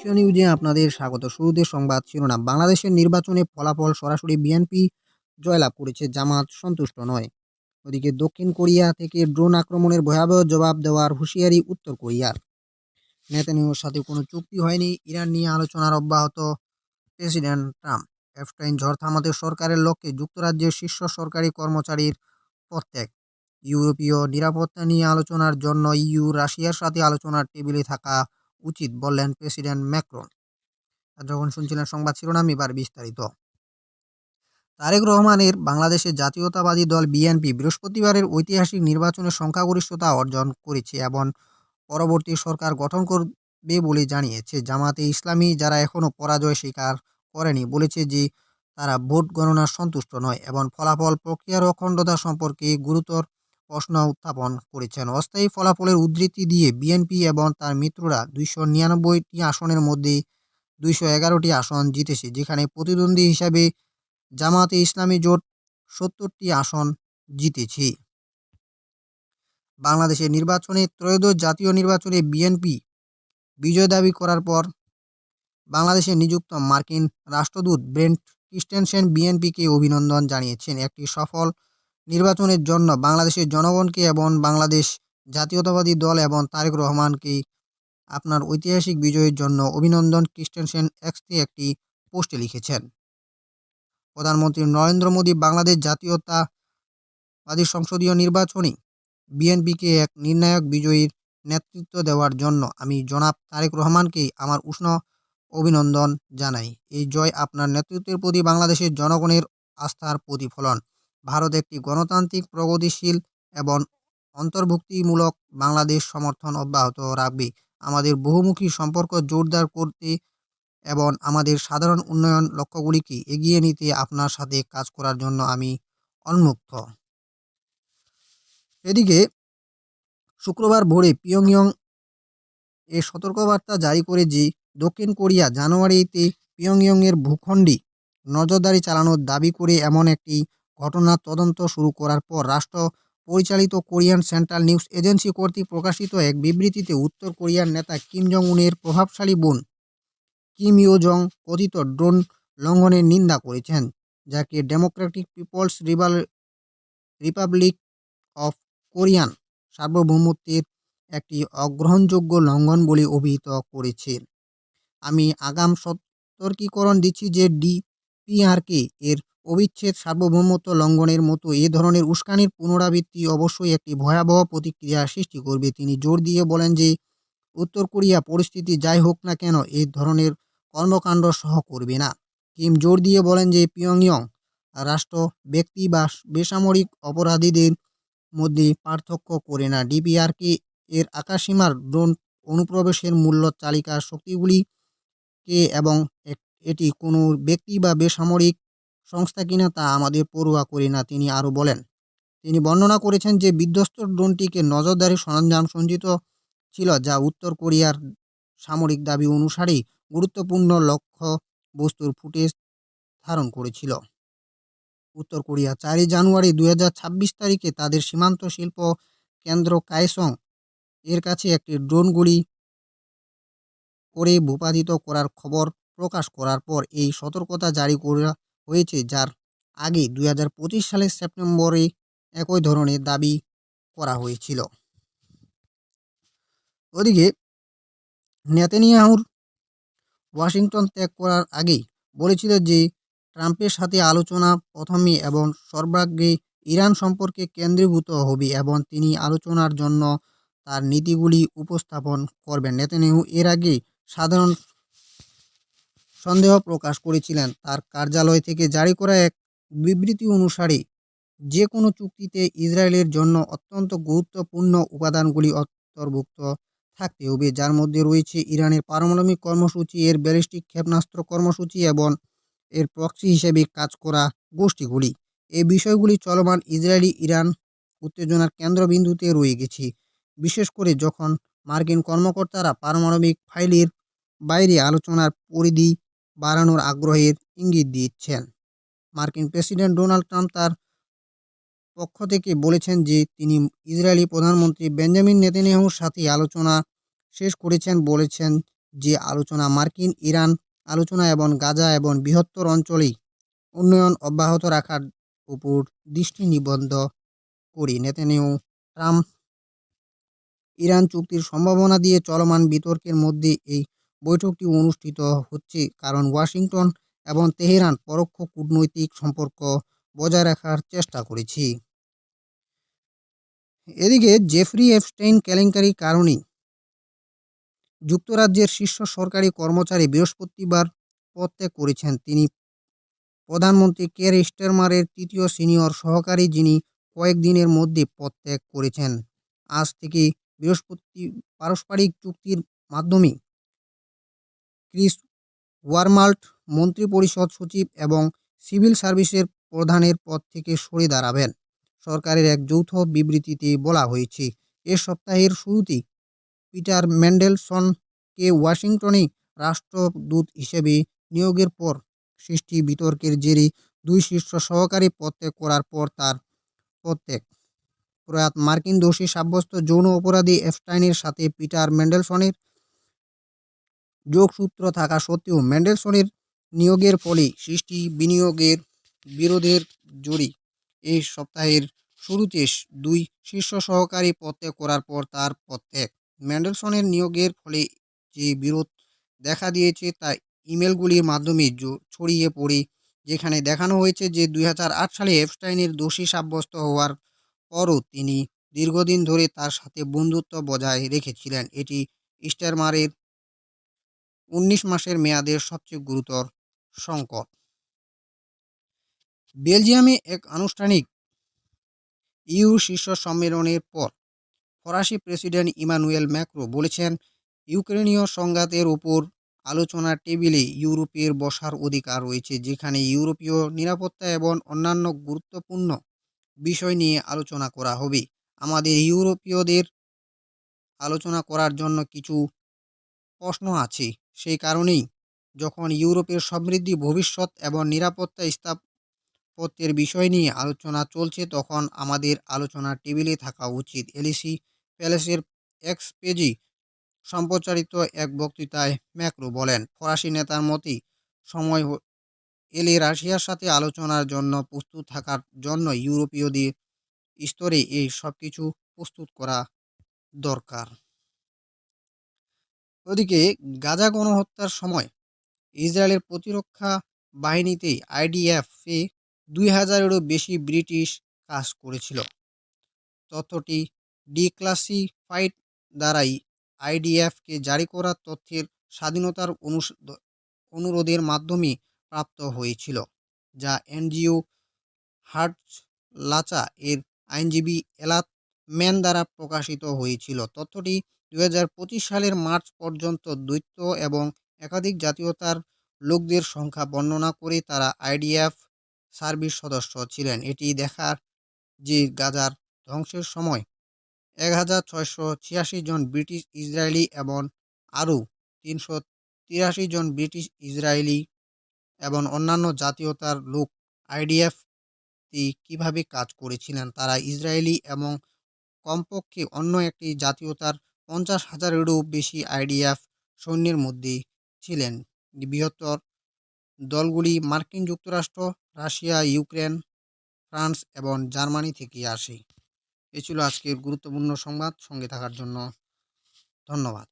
বিশ্ব নিউজে আপনাদের স্বাগত। শুরুতে সংবাদ শিরোনাম। বাংলাদেশের নির্বাচনে ফলাফল সরাসরি বিএনপি জয়লাভ করেছে, জামাত সন্তুষ্ট নয়। ওদিকে দক্ষিণ কোরিয়া থেকে ড্রোন আক্রমণের ভয়াবহ জবাব দেওয়ার হুঁশিয়ারি উত্তর কোরিয়ার। নেতানিয়াহুর সাথে কোনো চুক্তি হয়নি, ইরান নিয়ে আলোচনার অব্যাহত প্রেসিডেন্ট ট্রাম্প। এফস্টাইন ঝড় থামাতে সরকারের লক্ষ্যে যুক্তরাজ্যের শীর্ষ সরকারি কর্মচারীর পদত্যাগ। ইউরোপীয় নিরাপত্তা নিয়ে আলোচনার জন্য ইইউ রাশিয়ার সাথে আলোচনার টেবিলে থাকা উচিত বললেন প্রেসিডেন্ট ম্যাক্রন। যখন শুনছিলেন সংবাদ শিরোনাম, এবার বিস্তারিত। তারেক রহমানের বাংলাদেশের জাতীয়তাবাদী দল বিএনপি বৃহস্পতিবারের ঐতিহাসিক নির্বাচনে সংখ্যাগরিষ্ঠতা অর্জন করেছে এবং পরবর্তী সরকার গঠন করবে বলে জানিয়েছে। জামাতে ইসলামী, যারা এখনও পরাজয় স্বীকার করেনি, বলেছে যে তারা ভোট গণনার সন্তুষ্ট নয় এবং ফলাফল প্রক্রিয়ার অখণ্ডতা সম্পর্কে গুরুতর প্রশ্ন উত্থাপন করেছেন। অস্থায়ী ফলাফলের উদ্ধৃতি দিয়ে বিএনপি এবং তার মিত্ররা 299টি আসনের মধ্যে 211টি আসন জিতেছে, যেখানে প্রতিদ্বন্দ্বী হিসাবে জামাতে ইসলামী জোট 70টি আসন জিতেছে। বাংলাদেশের নির্বাচনে ত্রয়োদশ জাতীয় নির্বাচনে বিএনপি বিজয় দাবি করার পর বাংলাদেশে নিযুক্ত মার্কিন রাষ্ট্রদূত ব্রেন্ট ক্রিস্টেনসেন বিএনপিকে অভিনন্দন জানিয়েছেন একটি সফল নির্বাচনের জন্য বাংলাদেশের জনগণকে এবং বাংলাদেশ জাতীয়তাবাদী দল এবং তারেক রহমানকে আপনার ঐতিহাসিক বিজয়ের জন্য অভিনন্দন। ক্রিস্টেনসেন এক্সতে একটি পোস্টে লিখেছেন। প্রধানমন্ত্রী নরেন্দ্র মোদী বাংলাদেশ জাতীয়তাবাদী সংসদীয় নির্বাচনে বিএনপিকে এক নির্ণায়ক বিজয়ীর নেতৃত্ব দেওয়ার জন্য আমি জনাব তারেক রহমানকে আমার উষ্ণ অভিনন্দন জানাই। এই জয় আপনার নেতৃত্বের প্রতি বাংলাদেশের জনগণের আস্থার প্রতিফলন। ভারত একটি গণতান্ত্রিক, প্রগতিশীল এবং অন্তর্ভুক্তিমূলক বাংলাদেশ সমর্থন অব্যাহত রাখবে। আমাদের বহুমুখী সম্পর্ক জোরদার করতে এবং আমাদের সাধারণ উন্নয়ন লক্ষ্যগুলিকে এগিয়ে নিতে আপনার সাথে কাজ করার জন্য আমি উন্মুক্ত। এদিকে শুক্রবার ভোরে পিয়ংইয়ং এ সতর্কবার্তা জারি করে যে দক্ষিণ কোরিয়া জানুয়ারিতে পিয়ংইয়ংয়ের ভূখণ্ডে নজরদারি চালানোর দাবি করে এমন একটি ঘটনার তদন্ত শুরু করার পর রাষ্ট্র পরিচালিত কোরিয়ান সেন্ট্রাল নিউজ এজেন্সি কর্তৃক প্রকাশিত এক বিবৃতিতে উত্তর কোরিয়ার নেতা কিম জং উনের প্রভাবশালী বোন কিম ইয়ো জং কথিত ড্রোন লঙ্ঘনের নিন্দা করেছেন, যাকে democratic people's republic of Korean সার্বভৌমত্বের একটি অগ্রহণযোগ্য লঙ্ঘন বলে অভিহিত করেছেন। আমি আগাম সতর্কীকরণ দিচ্ছি যে ডিপিআরকে এর অবিচ্ছেদ সার্বভৌমত্ব লঙ্ঘনের মতো এ ধরনের উস্কানির পুনরাবৃত্তি অবশ্যই একটি ভয়াবহ প্রতিক্রিয়া সৃষ্টি করবে। তিনি জোর দিয়ে বলেন যে উত্তর কোরিয়া পরিস্থিতি যাই হোক না কেন এ ধরনের কর্মকাণ্ড সহ করবে না। কিম জোর দিয়ে বলেন যে পিয়ংইয়ং রাষ্ট্র, ব্যক্তি বা বেসামরিক অপরাধীদের মধ্যে পার্থক্য করে না। ডিপিআরকে এর আকাশসীমার ড্রোন অনুপ্রবেশের মূল্য তালিকার শক্তিগুলিকে এবং এটি কোনো ব্যক্তি বা বেসামরিক সংস্থা কিনা তা আমাদের পরোয়া করে না, তিনি আরও বলেন। তিনি বর্ণনা করেছেন যে বিধ্বস্ত ড্রোনটিকে নজরদারি সরঞ্জাম সজ্জিত ছিল, যা উত্তর কোরিয়ার সামরিক দাবি অনুসারে গুরুত্বপূর্ণ লক্ষ্য বস্তুর ফুটেজ ধারণ করেছিল। উত্তর কোরিয়া 4 জানুয়ারি 2026 তারিখে তাদের সীমান্ত শিল্প কেন্দ্র কায়সং এর কাছে একটি ড্রোন গুলি করে ভূপাতিত করার খবর প্রকাশ করার পর এই সতর্কতা জারি করা হয়েছে, যার আগে 2025 সালের সেপ্টেম্বরে একই ধরনের দাবি করা হয়েছিল। ওদিকে নেতানিয়াহুর ওয়াশিংটন ত্যাগ করার আগেই বলেছিল যে ট্রাম্পের সাথে আলোচনা প্রথমে এবং সর্বাগ্রে ইরান সম্পর্কে কেন্দ্রীভূত হবে এবং তিনি আলোচনার জন্য তার নীতিগুলি উপস্থাপন করবেন। নেতানিয়াহু এর আগে সাধারণ সন্দেহ প্রকাশ করেছিলেন। তার কার্যালয় থেকে জারি করা এক বিবৃতি অনুসারে যে কোনো চুক্তিতে ইসরায়েলের জন্য অত্যন্ত গুরুত্বপূর্ণ উপাদানগুলি অন্তর্ভুক্ত থাকতে হবে, যার মধ্যে রয়েছে ইরানের পারমাণবিক কর্মসূচি, এর ব্যালিস্টিক ক্ষেপণাস্ত্র কর্মসূচি এবং এর প্রক্সি হিসেবে কাজ করা গোষ্ঠীগুলি। এই বিষয়গুলি চলমান ইসরায়েলি ইরান উত্তেজনার কেন্দ্রবিন্দুতে রয়ে গেছে, বিশেষ করে যখন মার্কিন কর্মকর্তারা পারমাণবিক ফাইলের বাইরে আলোচনার পরিধি বাড়ানোর আগ্রহের ইঙ্গিত দিচ্ছেন। মার্কিন প্রেসিডেন্ট ডোনাল্ড ট্রাম্প তার পক্ষ থেকে বলেছেন যে তিনি ইসরায়েলি প্রধানমন্ত্রী বেঞ্জামিন নেতানিয়াহুর সাথে আলোচনা শেষ করেছেন। বলেছেন যে আলোচনা মার্কিন ইরান আলোচনা এবং গাজা এবং বৃহত্তর অঞ্চলেই উন্নয়ন অব্যাহত রাখার উপর দৃষ্টি নিবদ্ধ করি। নেতানিয়াহু ট্রাম্প ইরান চুক্তির সম্ভাবনা দিয়ে চলমান বিতর্কের মধ্যে এই বৈঠকটি অনুষ্ঠিত হচ্ছে, কারণ ওয়াশিংটন এবং তেহরান পরোক্ষ কূটনৈতিক সম্পর্ক বজায় রাখার চেষ্টা করেছে। এদিকে জেফ্রি এপস্টাইন কেলেঙ্কারির কারণে যুক্তরাজ্যের শীর্ষ সরকারি কর্মচারী বৃহস্পতিবার পদত্যাগ করেছেন। তিনি প্রধানমন্ত্রী কের স্টারমারের তৃতীয় সিনিয়র সহকারী, যিনি কয়েকদিনের মধ্যে পদত্যাগ করেছেন। আজ থেকে পারস্পরিক চুক্তির মাধ্যমে ক্রিস ওয়ারমাল্ট মন্ত্রিপরিষদ সচিব এবং সিভিল সার্ভিসের প্রধানের পদ থেকে সরে দাঁড়াবেন। সরকারের এক যৌথ বিবৃতিতে বলা হয়েছে, এ সপ্তাহের শুরুতেই পিটার ম্যান্ডেলসনকে ওয়াশিংটনে রাষ্ট্রদূত হিসেবে নিয়োগের পর সৃষ্টি বিতর্কের জেরে দুই শীর্ষ সহকারী পদত্যাগ করার পর তার পদত্যাগ। প্রয়াত মার্কিন দোষী সাব্যস্ত যৌন অপরাধী এপস্টাইনের সাথে পিটার ম্যান্ডেলসনের যোগসূত্র থাকা সত্ত্বেও ম্যান্ডেলসনের নিয়োগের ফলে সৃষ্টি বিনিয়োগের বিরোধের জেরে এই সপ্তাহের শুরুতে দুই শীর্ষ সহকারী পদত্যাগ করার পর তার পদত্যাগ। ম্যান্ডেলসনের নিয়োগের ফলে যে বিরোধ দেখা দিয়েছে তা ইমেলগুলির মাধ্যমে ছড়িয়ে পড়ে, যেখানে দেখানো হয়েছে যে 2008 সালে এপস্টাইনের দোষী সাব্যস্ত হওয়ার পরও তিনি দীর্ঘদিন ধরে তার সাথে বন্ধুত্ব বজায় রেখেছিলেন। এটি স্টারমারের 19 মাসের মেয়াদের সবচেয়ে গুরুতর সংকট। বেলজিয়ামে এক আনুষ্ঠানিক ইউ শীর্ষ সম্মেলনের পর ফরাসি প্রেসিডেন্ট ইমানুয়েল ম্যাক্রো বলেছেন, ইউক্রেনীয় সংঘাতের উপর আলোচনার টেবিলে ইউরোপের বসার অধিকার রয়েছে, যেখানে ইউরোপীয় নিরাপত্তা এবং অন্যান্য গুরুত্বপূর্ণ বিষয় নিয়ে আলোচনা করা হবে। আমাদের ইউরোপীয়দের আলোচনা করার জন্য কিছু প্রশ্ন আছে। সেই কারণেই যখন ইউরোপের সমৃদ্ধি, ভবিষ্যৎ এবং নিরাপত্তা স্থাপত্যের বিষয় নিয়ে আলোচনা চলছে, তখন আমাদের আলোচনার টেবিলে থাকা উচিত। এলিসি প্যালেসের এক্স পেজে সম্প্রচারিত এক বক্তৃতায় ম্যাক্রো বলেন, ফরাসি নেতার মতে সময় এলে রাশিয়ার সাথে আলোচনার জন্য প্রস্তুত থাকার জন্য ইউরোপীয়দের স্তরে এই সব কিছু প্রস্তুত করা দরকার। ওদিকে গাজা গণহত্যার সময় ইসরায়েলের প্রতিরক্ষা বাহিনীতে আইডিএফ-এ 2000-এরও বেশি ব্রিটিশ কাজ করেছিল। তথ্যটি ডিক্লাসিফাইড দ্বারাই আইডিএফকে জারি করা তথ্যের স্বাধীনতার অনুরোধের মাধ্যমে প্রাপ্ত হয়েছিল, যা এনজিও হার্টলাচা এর আইনজীবী এলাত ম্যান দ্বারা প্রকাশিত হয়েছিল। তথ্যটি 2025 সালের মার্চ পর্যন্ত দ্বৈত এবং একাধিক জাতীয়তার লোকদের সংখ্যা বর্ণনা করে তারা আইডিএফ সার্ভিস সদস্য ছিলেন। এটি দেখার যে গাজার ধ্বংসের সময় 1686 জন ব্রিটিশ ইসরায়েলি এবং আরও 383 জন ব্রিটিশ ইসরায়েলি এবং অন্যান্য জাতীয়তার লোক আইডিএফ-তে কীভাবে কাজ করেছিলেন। তারা ইসরায়েলি এবং কমপক্ষে অন্য একটি জাতীয়তার 50,000-এরও বেশি আইডিএফ সৈন্যের মধ্যে ছিলেন। বৃহত্তর দলগুলি মার্কিন যুক্তরাষ্ট্র, রাশিয়া, ইউক্রেন, ফ্রান্স এবং জার্মানি থেকে আসে। এ ছিল আজকের গুরুত্বপূর্ণ সংবাদ। সঙ্গে থাকার জন্য ধন্যবাদ।